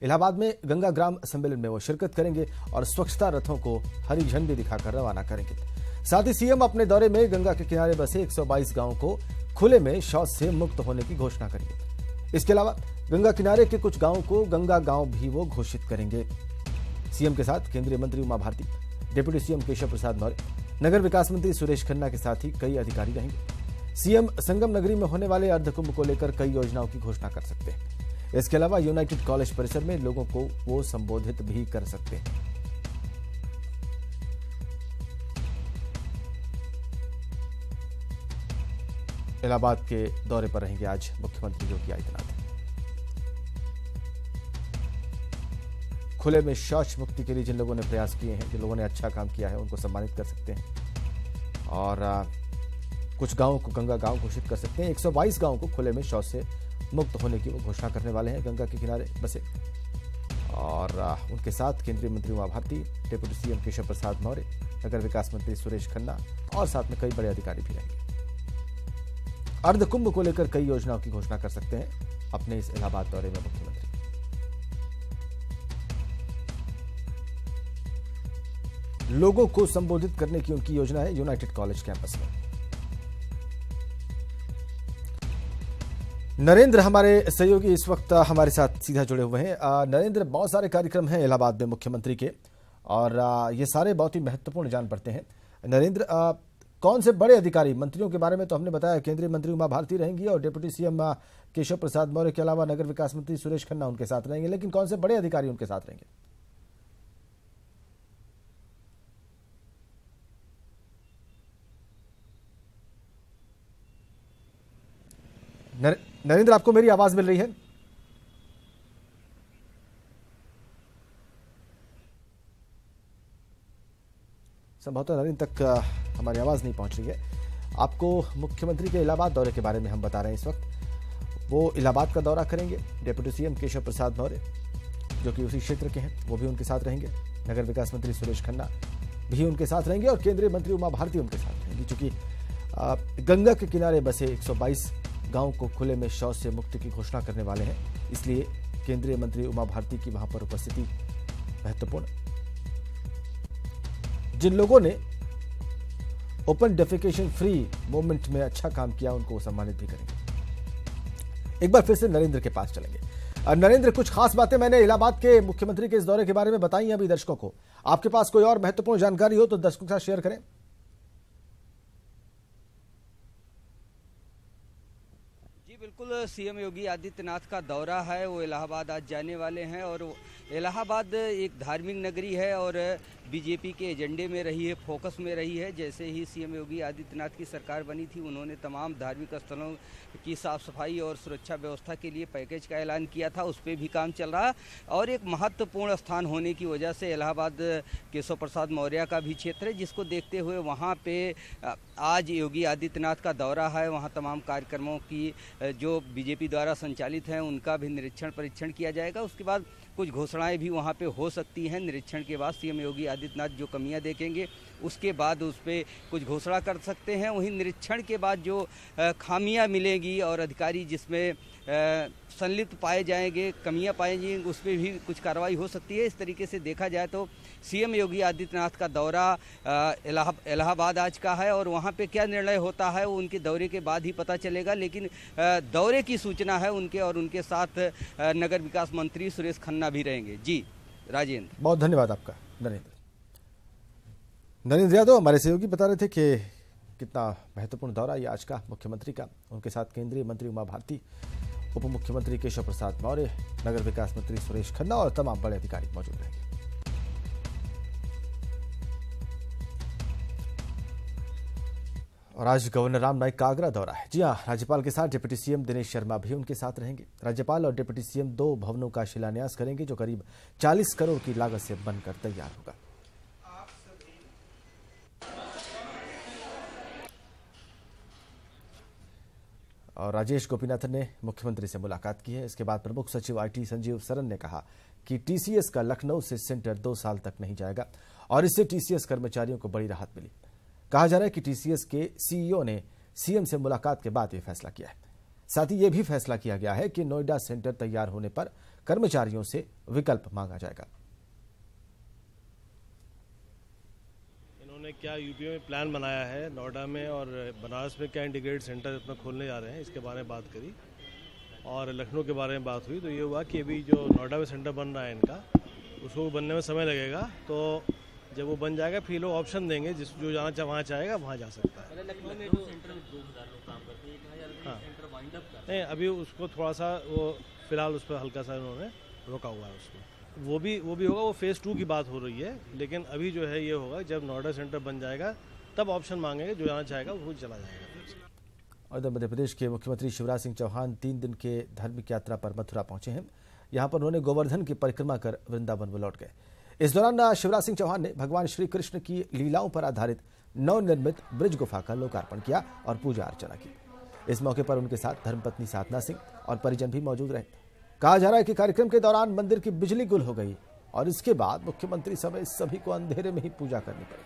इलाहाबाद में गंगा ग्राम सम्मेलन में वो शिरकत करेंगे और स्वच्छता रथों को हरी झंडी दिखाकर रवाना करेंगे। साथ ही सीएम अपने दौरे में गंगा के किनारे बसे 122 गांवों को खुले में शौच से मुक्त होने की घोषणा करेंगे। इसके अलावा गंगा किनारे के कुछ गांवों को गंगा गांव भी वो घोषित करेंगे। सीएम के साथ केंद्रीय मंत्री उमा भारती, डिप्टी सीएम केशव प्रसाद मौर्य, नगर विकास मंत्री सुरेश खन्ना के साथ ही कई अधिकारी रहेंगे। सीएम संगम नगरी में होने वाले अर्ध कुंभ को लेकर कई योजनाओं की घोषणा कर सकते हैं। इसके अलावा यूनाइटेड कॉलेज परिसर में लोगों को वो संबोधित भी कर सकते हैं। इलाहाबाद के दौरे पर रहेंगे आज मुख्यमंत्री योगी आदित्यनाथ। खुले में शौच मुक्ति के लिए जिन लोगों ने प्रयास किए हैं, जिन लोगों ने अच्छा काम किया है, उनको सम्मानित कर सकते हैं और कुछ गांवों को गंगा गांव घोषित कर सकते हैं। 122 गांवों को खुले में शौच से मुक्त होने की वो घोषणा करने वाले हैं गंगा के किनारे बसे। और उनके साथ केंद्रीय मंत्री उमा भारती, डिप्टी सीएम केशव प्रसाद मौर्य, नगर विकास मंत्री सुरेश खन्ना और साथ में कई बड़े अधिकारी भी रहेंगे। अर्ध कुंभ को लेकर कई योजनाओं की घोषणा कर सकते हैं अपने इस इलाहाबाद दौरे में मुख्यमंत्री। लोगों को संबोधित करने की उनकी योजना है यूनाइटेड कॉलेज कैंपस में। नरेंद्र हमारे सहयोगी इस वक्त हमारे साथ सीधा जुड़े हुए हैं। नरेंद्र, बहुत सारे कार्यक्रम हैं इलाहाबाद में मुख्यमंत्री के और ये सारे बहुत ही महत्वपूर्ण जान पड़ते हैं। नरेंद्र, कौन से बड़े अधिकारी, मंत्रियों के बारे में तो हमने बताया, केंद्रीय मंत्री उमा भारती रहेंगी और डिप्टी सीएम केशव प्रसाद मौर्य के अलावा नगर विकास मंत्री सुरेश खन्ना उनके साथ रहेंगे, लेकिन कौन से बड़े अधिकारी उनके साथ रहेंगे? नरेंद्र, आपको मेरी आवाज मिल रही है? संभवतः नरेंद्र तक हमारी आवाज नहीं पहुंच रही है। आपको मुख्यमंत्री के इलाहाबाद दौरे के बारे में हम बता रहे हैं इस वक्त। वो इलाहाबाद का दौरा करेंगे। डिप्टी सीएम केशव प्रसाद मौर्य, जो कि उसी क्षेत्र के हैं, वो भी उनके साथ रहेंगे। नगर विकास मंत्री सुरेश खन्ना भी उनके साथ रहेंगे और केंद्रीय मंत्री उमा भारती उनके साथ रहेंगी। चूंकि गंगा के किनारे बसे 122 गांव को खुले में शौच से मुक्ति की घोषणा करने वाले हैं, इसलिए केंद्रीय मंत्री उमा भारती की वहां पर उपस्थिति महत्वपूर्ण। जिन लोगों ने ओपन डेफिकेशन फ्री मूवमेंट में अच्छा काम किया, उनको सम्मानित भी करेंगे। एक बार फिर से नरेंद्र के पास चलेंगे। नरेंद्र, कुछ खास बातें मैंने इलाहाबाद के मुख्यमंत्री के इस दौरे के बारे में बताई हैं अभी दर्शकों को। आपके पास कोई और महत्वपूर्ण जानकारी हो तो दर्शकों के साथ शेयर करें। बिल्कुल, सीएम योगी आदित्यनाथ का दौरा है, वो इलाहाबाद आज जाने वाले हैं और इलाहाबाद एक धार्मिक नगरी है और बीजेपी के एजेंडे में रही है, फोकस में रही है। जैसे ही सीएम योगी आदित्यनाथ की सरकार बनी थी, उन्होंने तमाम धार्मिक स्थलों की साफ सफाई और सुरक्षा व्यवस्था के लिए पैकेज का ऐलान किया था, उस पर भी काम चल रहा और एक महत्वपूर्ण स्थान होने की वजह से इलाहाबाद केशव प्रसाद मौर्य का भी क्षेत्र है, जिसको देखते हुए वहाँ पे आज योगी आदित्यनाथ का दौरा है। वहाँ तमाम कार्यक्रमों की जो बीजेपी द्वारा संचालित हैं उनका भी निरीक्षण परीक्षण किया जाएगा। उसके बाद कुछ घोषणाएं भी वहां पे हो सकती हैं। निरीक्षण के बाद सीएम योगी आदित्यनाथ जो कमियां देखेंगे, उसके बाद उस पर कुछ घोषणा कर सकते हैं। वहीं निरीक्षण के बाद जो खामियां मिलेगी और अधिकारी जिसमें संलिप्त पाए जाएंगे, कमियां पाई जाएंगी, उस पर भी कुछ कार्रवाई हो सकती है। इस तरीके से देखा जाए तो सीएम योगी आदित्यनाथ का दौरा इलाहाबाद आज का है और वहां पे क्या निर्णय होता है वो उनके दौरे के बाद ही पता चलेगा। लेकिन दौरे की सूचना है उनके और उनके साथ नगर विकास मंत्री सुरेश खन्ना भी रहेंगे। जी राजेंद्र, बहुत धन्यवाद आपका नरेंद्र यादव हमारे सहयोगी बता रहे थे कि कितना महत्वपूर्ण दौरा ये आज का मुख्यमंत्री का। उनके साथ केंद्रीय मंत्री उमा भारती, उप मुख्यमंत्री केशव प्रसाद मौर्य, नगर विकास मंत्री सुरेश खन्ना और तमाम बड़े अधिकारी मौजूद रहेंगे। और आज गवर्नर राम नाईक का आगरा दौरा है। जी हां, राज्यपाल के साथ डिप्टी सीएम दिनेश शर्मा भी उनके साथ रहेंगे। राज्यपाल और डिप्टी सीएम 2 भवनों का शिलान्यास करेंगे, जो करीब 40 करोड़ की लागत से बनकर तैयार होगा। और राजेश गोपीनाथन ने मुख्यमंत्री से मुलाकात की है। इसके बाद प्रमुख सचिव आईटी संजीव सरन ने कहा कि टीसीएस का लखनऊ से सेंटर 2 साल तक नहीं जाएगा और इससे टीसीएस कर्मचारियों को बड़ी राहत मिली। कहा जा रहा है कि टीसीएस के सीईओ ने सीएम से मुलाकात के बाद यह फैसला किया है। साथ ही यह भी फैसला किया गया है कि नोएडा सेंटर तैयार होने पर कर्मचारियों से विकल्प मांगा जाएगा। इन्होंने क्या यूपी में प्लान बनाया है, नोएडा में और बनारस में क्या इंटीग्रेटेड सेंटर अपना खोलने जा रहे हैं, इसके बारे में बात करी और लखनऊ के बारे में बात हुई। तो ये हुआ कि अभी जो नोएडा में सेंटर बन रहा है इनका, उसको बनने में समय लगेगा। तो जब वो बन जाएगा फिर लोग ऑप्शन देंगे, जिस जो जाना वहाँ चाहेगा वहाँ जा सकता है। लखनऊ में जो सेंटर में 2000 लोग काम करते हैं, हाँ सेंटर वाइंड अप कर नहीं, अभी उसको थोड़ा सा वो फिलहाल उस पर हल्का सा उन्होंने रोका हुआ है उसको। वो भी होगा, वो फेज़ 2 की बात हो रही है। लेकिन अभी जो है ये होगा, जब नोएडा सेंटर बन जाएगा तब ऑप्शन मांगेंगे, जो जाना चाहेगा वो चला जाएगा। और इधर मध्य प्रदेश के मुख्यमंत्री शिवराज सिंह चौहान 3 दिन के धार्मिक यात्रा पर मथुरा पहुंचे हैं। यहां पर उन्होंने गोवर्धन की परिक्रमा कर वृंदावन में लौट गए। इस दौरान शिवराज सिंह चौहान ने भगवान श्री कृष्ण की लीलाओं पर आधारित नवनिर्मित ब्रिज गुफा का लोकार्पण किया और पूजा अर्चना की। इस मौके पर उनके साथ धर्मपत्नी साधना सिंह और परिजन भी मौजूद रहे। कहा जा रहा है कि कार्यक्रम के दौरान मंदिर की बिजली गुल हो गई और इसके बाद मुख्यमंत्री समेत सभी को अंधेरे में ही पूजा करनी पड़ी।